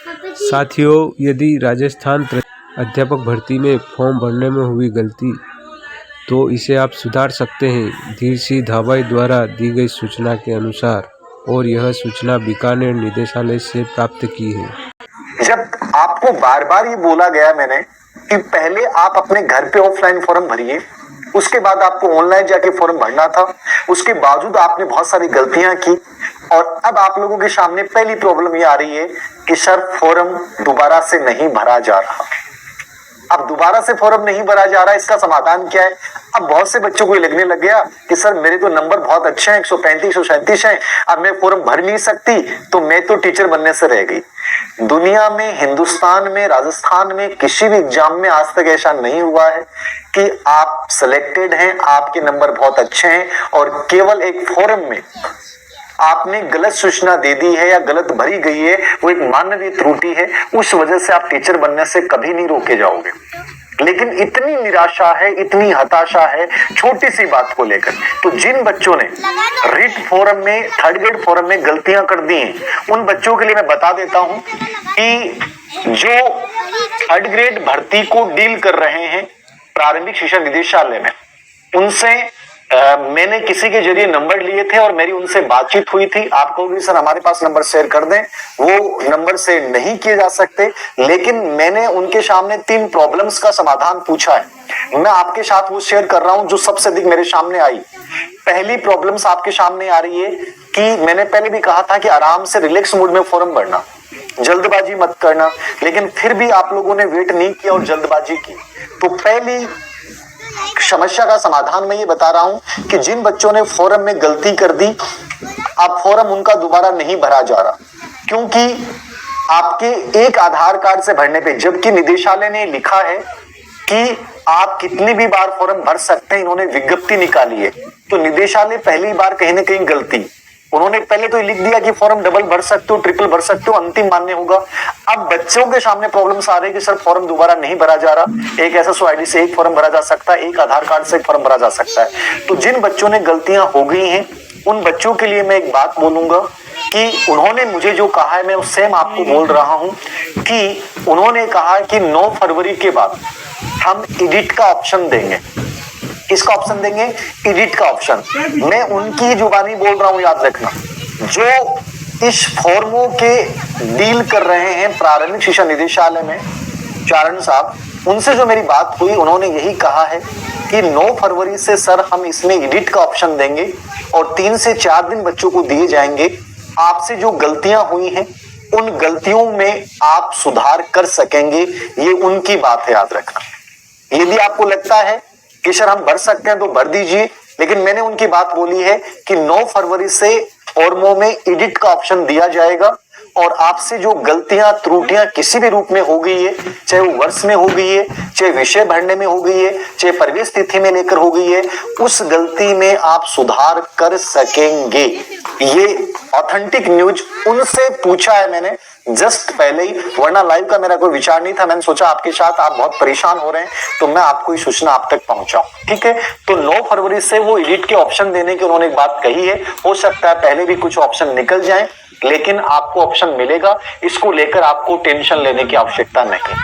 साथियों, यदि राजस्थान अध्यापक भर्ती में फॉर्म भरने में हुई गलती तो इसे आप सुधार सकते हैं धीर सिंह धाबाई द्वारा दी गई सूचना के अनुसार, और यह सूचना बीकानेर निदेशालय से प्राप्त की है। जब आपको बार बार ये बोला गया मैंने कि पहले आप अपने घर पे ऑफलाइन फॉर्म भरिए, उसके बाद आपको ऑनलाइन जाके फॉर्म भरना था, उसके बावजूद आपने बहुत सारी गलतियां की, और अब आप लोगों के सामने पहली प्रॉब्लम ये आ रही है कि सर फॉर्म दोबारा से नहीं भरा जा रहा। अब दोबारा से फॉर्म नहीं भरा जा रहा, इसका समाधान क्या है? अब बहुत से बच्चों को ये लगने लग गया कि सर मेरे तो नंबर बहुत अच्छे हैं, 135 137 हैं, अब मैं फॉर्म भर नहीं सकती, तो मैं तो टीचर बनने से रह गई। दुनिया में, हिंदुस्तान में, राजस्थान में किसी भी एग्जाम में आज तक ऐसा नहीं हुआ है कि आप सिलेक्टेड हैं, आपके नंबर बहुत अच्छे हैं और केवल एक फॉर्म में आपने गलत सूचना दे दी है या गलत भरी गई है, वो एक मानवीय त्रुटि है, उस वजह से आप टीचर बनने से कभी नहीं रोके जाओगे। लेकिन इतनी निराशा है, इतनी हताशा है छोटी सी बात को लेकर, तो जिन बच्चों ने रिट फॉर्म में, थर्ड ग्रेड फॉर्म में गलतियां कर दी हैं, उन बच्चों के लिए मैं बता देता हूं कि जो थर्ड ग्रेड भर्ती को डील कर रहे हैं प्रारंभिक शिक्षा निदेशालय में, उनसे मैंने किसी के जरिए नंबर लिए थे और मेरी उनसे बातचीत हुई थी। आप कहोगे सर हमारे पास नंबर शेयर कर दें, वो नंबर से नहीं किए जा सकते, लेकिन मैंने उनके सामने 3 प्रॉब्लम्स का समाधान पूछा है। मैं आपके साथ वो शेयर कर रहा हूं जो सबसे अधिक मेरे सामने आई। पहली प्रॉब्लम्स आपके सामने आ रही है कि मैंने पहले भी कहा था कि आराम से रिलैक्स मूड में फॉर्म भरना, जल्दबाजी मत करना, लेकिन फिर भी आप लोगों ने वेट नहीं किया और जल्दबाजी की। तो पहली समस्या का समाधान मैं ये बता रहा हूं कि जिन बच्चों ने फॉर्म में गलती कर दी, अब फॉर्म उनका दोबारा नहीं भरा जा रहा, क्योंकि आपके एक आधार कार्ड से भरने पे, जबकि निदेशालय ने लिखा है कि आप कितनी भी बार फॉर्म भर सकते हैं, इन्होंने विज्ञप्ति निकाली है, तो निदेशालय पहली बार कहीं ना कहीं गलती, उन्होंने पहले तो लिख दिया कि फॉर्म डबल भर सकते हो, ट्रिपल भर सकते हो, अंतिम मान्य होगा। अब बच्चों के सामने प्रॉब्लम्स आ रही है कि सर फॉर्म दोबारा नहीं भरा जा रहा, एक एसएसओ आईडी से एक फॉर्म भरा जा सकता है, एक आधार कार्ड से एक फॉर्म भरा जा सकता है। तो जिन बच्चों ने गलतियां हो गई हैं, उन बच्चों के लिए मैं एक बात बोलूंगा कि उन्होंने मुझे जो कहा है, मैं सेम आपको बोल रहा हूं कि उन्होंने कहा कि 9 फरवरी के बाद हम एडिट का ऑप्शन देंगे। किसका ऑप्शन देंगे? एडिट का ऑप्शन। मैं उनकी जुबानी बोल रहा हूं, याद रखना। जो इस फॉर्मों के डील कर रहे हैं प्रारंभिक शिक्षा निदेशालय में, चारण साहब, उनसे जो मेरी बात हुई, उन्होंने यही कहा है कि 9 फरवरी से सर हम इसमें एडिट का ऑप्शन देंगे और 3 से 4 दिन बच्चों को दिए जाएंगे। आपसे जो गलतियां हुई हैं, उन गलतियों में आप सुधार कर सकेंगे, ये उनकी बात है, याद रखना। यदि आपको लगता है कि सर हम भर सकते हैं तो भर दीजिए, लेकिन मैंने उनकी बात बोली है कि 9 फरवरी से फॉर्मों में एडिट का ऑप्शन दिया जाएगा और आपसे जो गलतियां, त्रुटियां किसी भी रूप में हो गई है, चाहे वो वर्ष में हो गई है, चाहे विषय भरने में हो गई है, चाहे प्रवेश तिथि में लेकर हो गई है, उस गलती में आप सुधार कर सकेंगे। ये ऑथेंटिक न्यूज उनसे पूछा है मैंने जस्ट पहले ही, वरना लाइव का मेरा कोई विचार नहीं था। मैंने सोचा आपके साथ, आप बहुत परेशान हो रहे हैं, तो मैं आपको ये सूचना आप तक पहुंचाऊं, ठीक है। तो 9 फरवरी से वो एडिट के ऑप्शन देने की उन्होंने एक बात कही है। हो सकता है पहले भी कुछ ऑप्शन निकल जाए, लेकिन आपको ऑप्शन मिलेगा, इसको लेकर आपको टेंशन लेने की आवश्यकता नहीं।